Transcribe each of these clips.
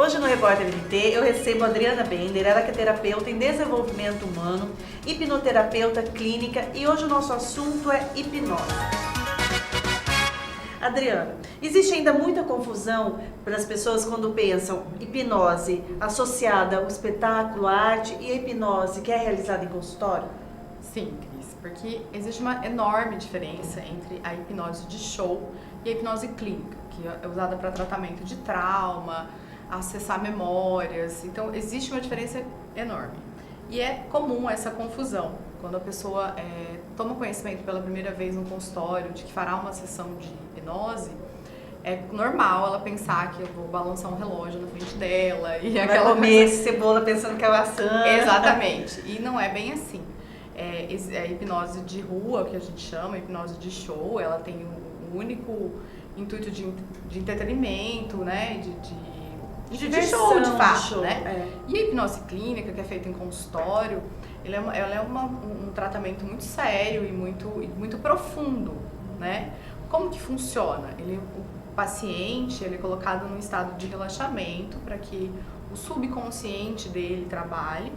Hoje no Repórter MT eu recebo a Adriana Bender, ela que é terapeuta em desenvolvimento humano, hipnoterapeuta clínica e hoje o nosso assunto é hipnose. Adriana, existe ainda muita confusão para as pessoas quando pensam hipnose associada ao espetáculo, à arte e a hipnose que é realizada em consultório? Sim, Cris, porque existe uma enorme diferença entre a hipnose de show e a hipnose clínica, que é usada para tratamento de trauma, acessar memórias. Então, existe uma diferença enorme. E é comum essa confusão. Quando a pessoa toma conhecimento pela primeira vez no consultório de que fará uma sessão de hipnose, é normal ela pensar que eu vou balançar um relógio na frente dela e Vai aquela comer coisa... cebola pensando que é maçã. Exatamente. E não é bem assim. A hipnose de rua, que a gente chama, a hipnose de show, ela tem um único intuito de entretenimento, né? De show, de fato, show, né? E a hipnose clínica, que é feita em consultório, ela é um tratamento muito sério e muito profundo, né? Como que funciona? O paciente ele é colocado num estado de relaxamento para que o subconsciente dele trabalhe.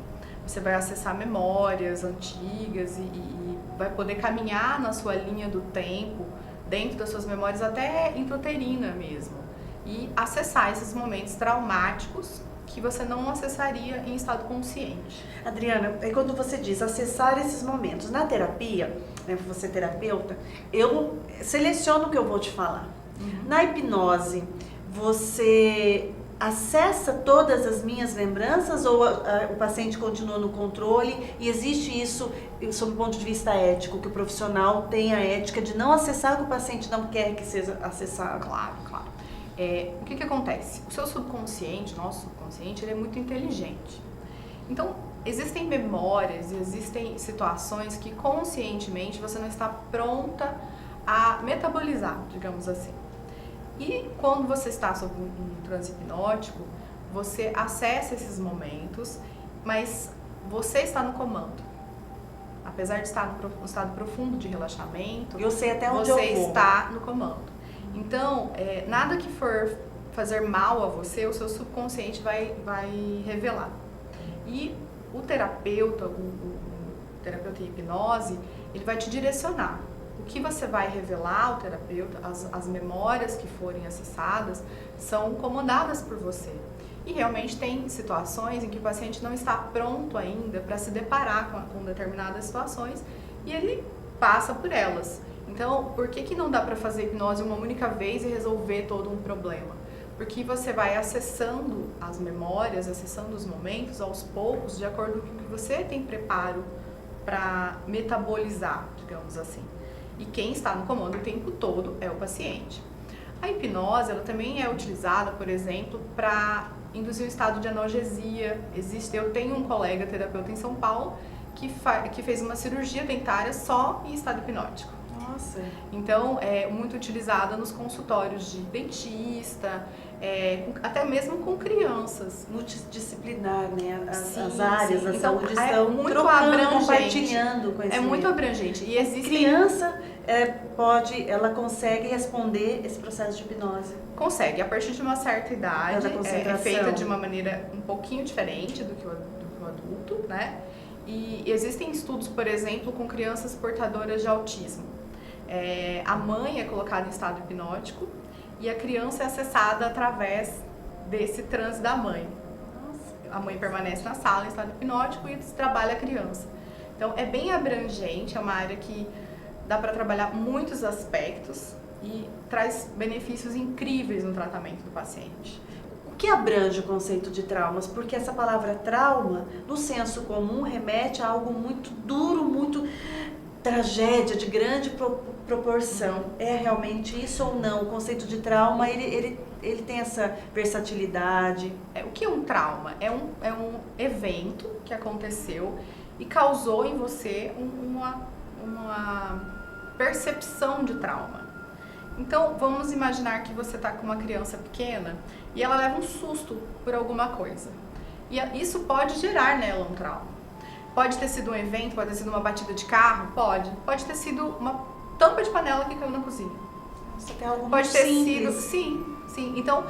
Você vai acessar memórias antigas e vai poder caminhar na sua linha do tempo, dentro das suas memórias, até intrauterina mesmo. E acessar esses momentos traumáticos que você não acessaria em estado consciente. Adriana, quando você diz acessar esses momentos, na terapia, né, você é terapeuta, eu seleciono o que eu vou te falar. Uhum. Na hipnose, você acessa todas as minhas lembranças ou o paciente continua no controle e existe isso sob o ponto de vista ético, que o profissional tem a ética de não acessar o que o paciente não quer que seja acessado? Claro, claro. O que acontece? O seu subconsciente, nosso subconsciente, ele é muito inteligente. Então, existem memórias, existem situações que conscientemente você não está pronta a metabolizar, digamos assim. E quando você está sob um transe hipnótico, você acessa esses momentos, mas você está no comando. Apesar de estar no estado profundo de relaxamento, eu sei até onde eu vou. Você está no comando. Então, nada que for fazer mal a você, o seu subconsciente vai revelar. E o terapeuta, o terapeuta em hipnose, ele vai te direcionar. O que você vai revelar ao terapeuta, as memórias que forem acessadas, são comandadas por você. E realmente tem situações em que o paciente não está pronto ainda para se deparar com determinadas situações e ele passa por elas. Então, por que não dá para fazer hipnose uma única vez e resolver todo um problema? Porque você vai acessando as memórias, acessando os momentos aos poucos, de acordo com o que você tem preparo para metabolizar, digamos assim. E quem está no comando o tempo todo é o paciente. A hipnose ela também é utilizada, por exemplo, para induzir um estado de analgesia. Eu tenho um colega terapeuta em São Paulo que fez uma cirurgia dentária só em estado hipnótico. Nossa. Então, é muito utilizada nos consultórios de dentista, até mesmo com crianças. Multidisciplinar, né? As Sim, áreas sim. da Então, saúde estão muito trocando, abrangente. compartilhando conhecimento. É muito abrangente. E Criança ela consegue responder esse processo de hipnose. Consegue, a partir de uma certa idade, é feita de uma maneira um pouquinho diferente do que o adulto, né? E existem estudos, por exemplo, com crianças portadoras de autismo. A mãe é colocada em estado hipnótico e a criança é acessada através desse transe da mãe. A mãe permanece na sala em estado hipnótico e se trabalha a criança. Então é bem abrangente, é uma área que dá para trabalhar muitos aspectos e traz benefícios incríveis no tratamento do paciente. O que abrange o conceito de traumas? Porque essa palavra trauma, no senso comum, remete a algo muito duro, muito tragédia, de grande proporção. É realmente isso ou não? O conceito de trauma, ele tem essa versatilidade? O que é um trauma? É um evento que aconteceu e causou em você uma percepção de trauma. Então, vamos imaginar que você está com uma criança pequena e ela leva um susto por alguma coisa. E isso pode gerar nela um trauma. Pode ter sido um evento, pode ter sido uma batida de carro, pode. Pode ter sido uma tampa de panela que caiu na cozinha. Nossa, tem algo pode muito ter simples. sido, sim. Então,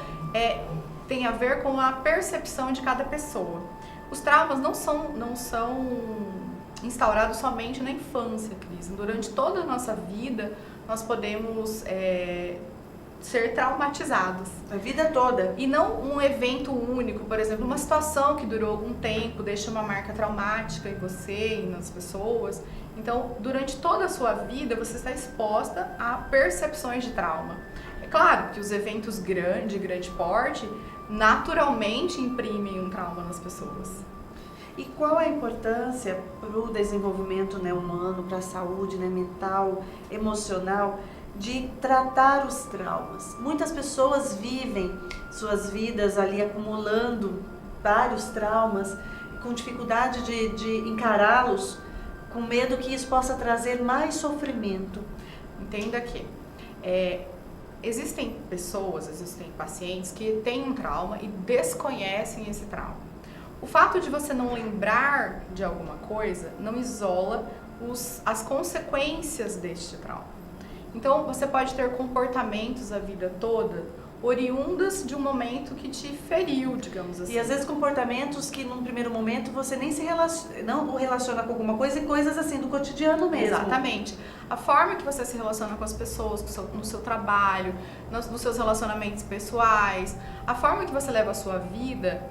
tem a ver com a percepção de cada pessoa. Os traumas não são instaurados somente na infância, Cris. Durante toda a nossa vida, nós podemos ser traumatizados. A vida toda. E não um evento único, por exemplo, uma situação que durou algum tempo, deixa uma marca traumática em você e nas pessoas. Então, durante toda a sua vida, você está exposta a percepções de trauma. É claro que os eventos de grande porte, naturalmente imprimem um trauma nas pessoas. E qual a importância para o desenvolvimento, né, humano, para a saúde, né, mental, emocional, de tratar os traumas? Muitas pessoas vivem suas vidas ali acumulando vários traumas, com dificuldade de encará-los, com medo que isso possa trazer mais sofrimento. Entenda que existem pessoas, existem pacientes que têm um trauma e desconhecem esse trauma. O fato de você não lembrar de alguma coisa não isola as consequências deste trauma. Então, você pode ter comportamentos a vida toda oriundas de um momento que te feriu, digamos assim. E às vezes comportamentos que num primeiro momento você nem não relaciona com alguma coisa, e coisas assim do cotidiano mesmo. Exatamente. A forma que você se relaciona com as pessoas, no seu trabalho, nos seus relacionamentos pessoais, a forma que você leva a sua vida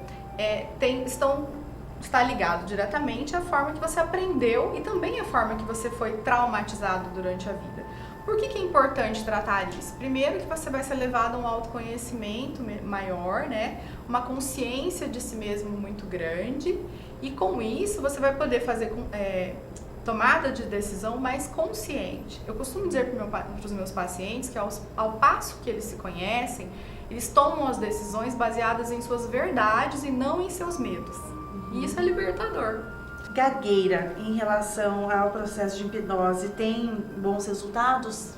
está ligado diretamente à forma que você aprendeu e também à forma que você foi traumatizado durante a vida. Por que é importante tratar isso? Primeiro, que você vai ser levado a um autoconhecimento maior, né? Uma consciência de si mesmo muito grande, e com isso você vai poder fazer tomada de decisão mais consciente. Eu costumo dizer para os meus pacientes que ao passo que eles se conhecem, eles tomam as decisões baseadas em suas verdades e não em seus medos. E isso é libertador. Gagueira, em relação ao processo de hipnose, tem bons resultados?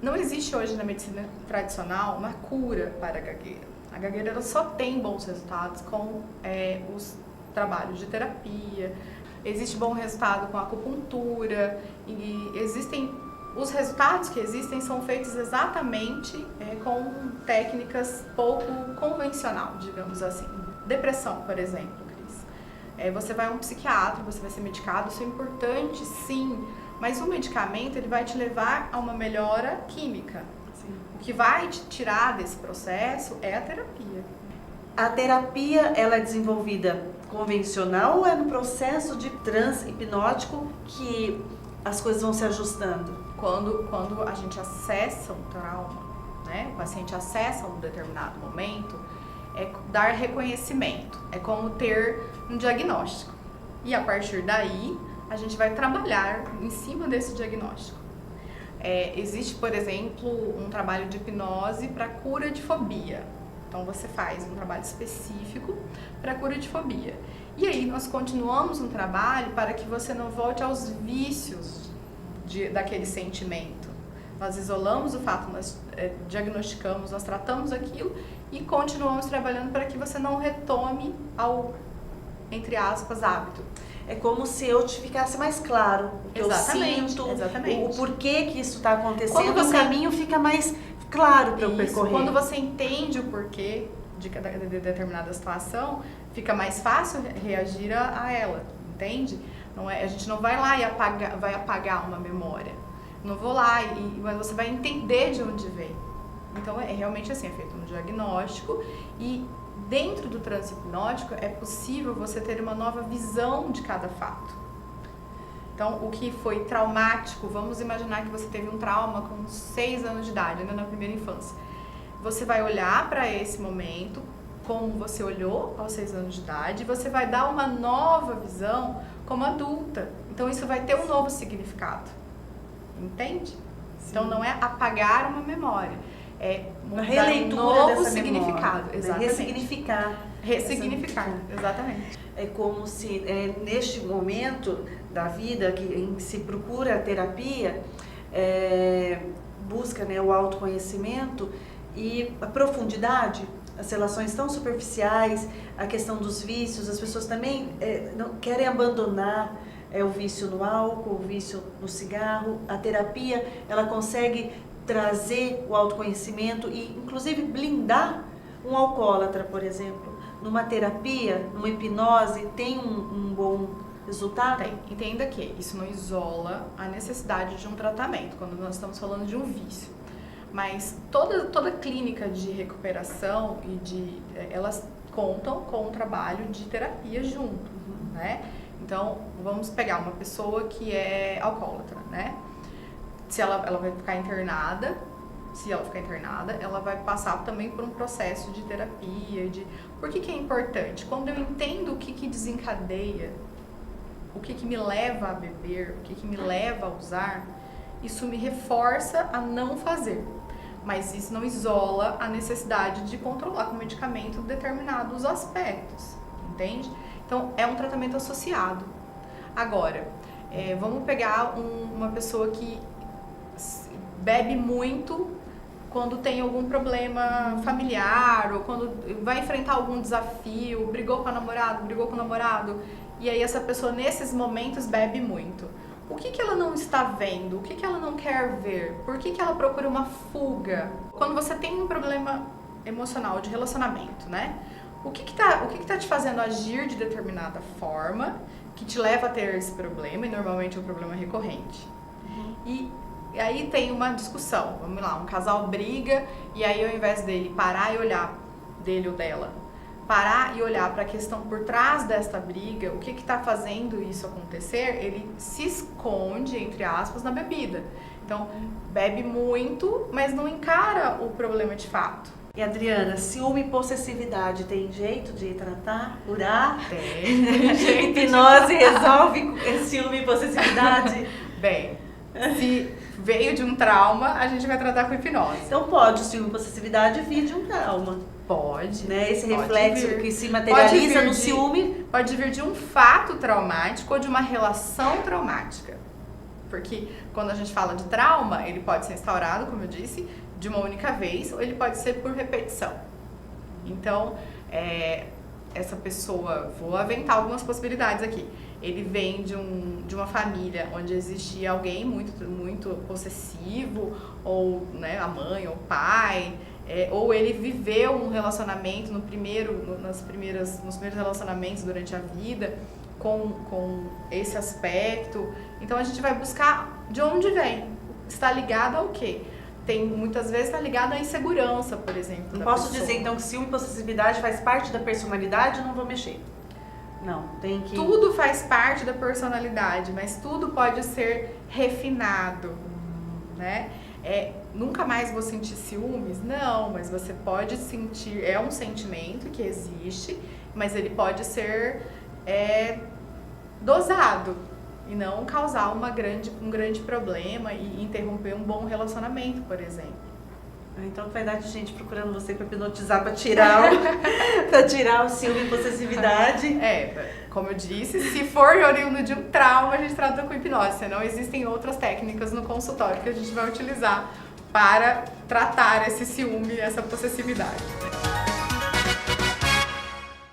Não existe hoje na medicina tradicional uma cura para a gagueira. A gagueira ela só tem bons resultados com os trabalhos de terapia. Existe bom resultado com a acupuntura e os resultados que existem são feitos exatamente com técnicas pouco convencional, digamos assim. Depressão, por exemplo, Cris. Você vai a um psiquiatra, você vai ser medicado, isso é importante, sim, mas o medicamento ele vai te levar a uma melhora química. Sim. O que vai te tirar desse processo é a terapia. A terapia, ela é desenvolvida convencional ou é no processo de transe hipnótico que as coisas vão se ajustando? Quando a gente acessa um trauma, né, o paciente acessa um determinado momento, é dar reconhecimento, é como ter um diagnóstico. E a partir daí, a gente vai trabalhar em cima desse diagnóstico. Existe, por exemplo, um trabalho de hipnose para cura de fobia. Então, você faz um trabalho específico para cura de fobia. E aí, nós continuamos um trabalho para que você não volte aos vícios daquele sentimento. Nós isolamos o fato, nós diagnosticamos, nós tratamos aquilo e continuamos trabalhando para que você não retome ao, entre aspas, hábito. É como se eu te ficasse mais claro o que eu sinto, o porquê que isso está acontecendo, o caminho fica mais claro para eu percorrer. Quando você entende o porquê de determinada situação, fica mais fácil reagir a ela, entende? Não é, a gente não vai lá e vai apagar uma memória. Não vou lá, mas você vai entender de onde vem. Então, realmente assim, é feito um diagnóstico e dentro do transe hipnótico é possível você ter uma nova visão de cada fato. Então, o que foi traumático, vamos imaginar que você teve um trauma com 6 anos de idade, ainda na primeira infância. Você vai olhar para esse momento, como você olhou aos 6 anos de idade, e você vai dar uma nova visão como adulta. Então, isso vai ter um novo significado. Entende? Sim. Então, não é apagar uma memória, é uma releitura um novo significado. Memória, exatamente. Ressignificar, exatamente. É como se neste momento da vida em que se procura a terapia, busca, né, o autoconhecimento e a profundidade. As relações tão superficiais, a questão dos vícios, as pessoas também não querem abandonar o vício no álcool, o vício no cigarro. A terapia, ela consegue trazer o autoconhecimento e, inclusive, blindar Um alcoólatra, por exemplo, numa terapia, numa hipnose, tem um bom resultado? Tem. Entenda que isso não isola a necessidade de um tratamento, quando nós estamos falando de um vício. Mas toda clínica de recuperação elas contam com um trabalho de terapia junto, né? Então, vamos pegar uma pessoa que é alcoólatra, né? Se ela vai ficar internada, se ela ficar internada, ela vai passar também por um processo de terapia. Por que é importante? Quando eu entendo o que desencadeia, o que me leva a beber, o que me leva a usar, isso me reforça a não fazer. Mas isso não isola a necessidade de controlar com medicamento determinados aspectos, entende? Então, é um tratamento associado. Agora, vamos pegar uma pessoa que bebe muito quando tem algum problema familiar, ou quando vai enfrentar algum desafio, brigou com a namorada, brigou com o namorado, e aí essa pessoa nesses momentos bebe muito. O que ela não está vendo? O que ela não quer ver? Por que ela procura uma fuga? Quando você tem um problema emocional de relacionamento, né? O que tá te fazendo agir de determinada forma que te leva a ter esse problema, e normalmente é um problema recorrente. E aí tem uma discussão, vamos lá, um casal briga, e aí ao invés dele parar e olhar, dele ou dela, parar e olhar para a questão por trás desta briga, o que está fazendo isso acontecer, ele se esconde, entre aspas, na bebida. Então, bebe muito, mas não encara o problema de fato. E Adriana, ciúme e possessividade tem jeito de tratar, curar? Tem jeito. Hipnose resolve ciúme e possessividade? Bem, se veio de um trauma, a gente vai tratar com hipnose. Então pode o ciúme e possessividade vir de um trauma. Pode. Né? Esse pode reflexo vir. que se materializa no ciúme. ciúme. Pode vir de um fato traumático ou de uma relação traumática. Porque quando a gente fala de trauma, ele pode ser instaurado, como eu disse, de uma única vez, ou ele pode ser por repetição. Então, essa pessoa, vou aventar algumas possibilidades aqui. Ele vem de uma família onde existia alguém muito possessivo, ou né, a mãe ou o pai, ou ele viveu um relacionamento nos primeiros relacionamentos durante a vida com esse aspecto. Então a gente vai buscar de onde vem, está ligado ao quê? Muitas vezes está ligado à insegurança, por exemplo. Não posso dizer então que ciúme e possessividade faz parte da personalidade, não vou mexer. Não, tem que... Tudo faz parte da personalidade, mas tudo pode ser refinado, né? Nunca mais vou sentir ciúmes? Não, mas você pode sentir, é um sentimento que existe, mas ele pode ser dosado e não causar um grande problema e interromper um bom relacionamento, por exemplo. Então vai dar de gente procurando você para hipnotizar, para tirar o ciúme e possessividade. Como eu disse, se for oriundo de um trauma, a gente trata com hipnose. Senão existem outras técnicas no consultório que a gente vai utilizar para tratar esse ciúme e essa possessividade.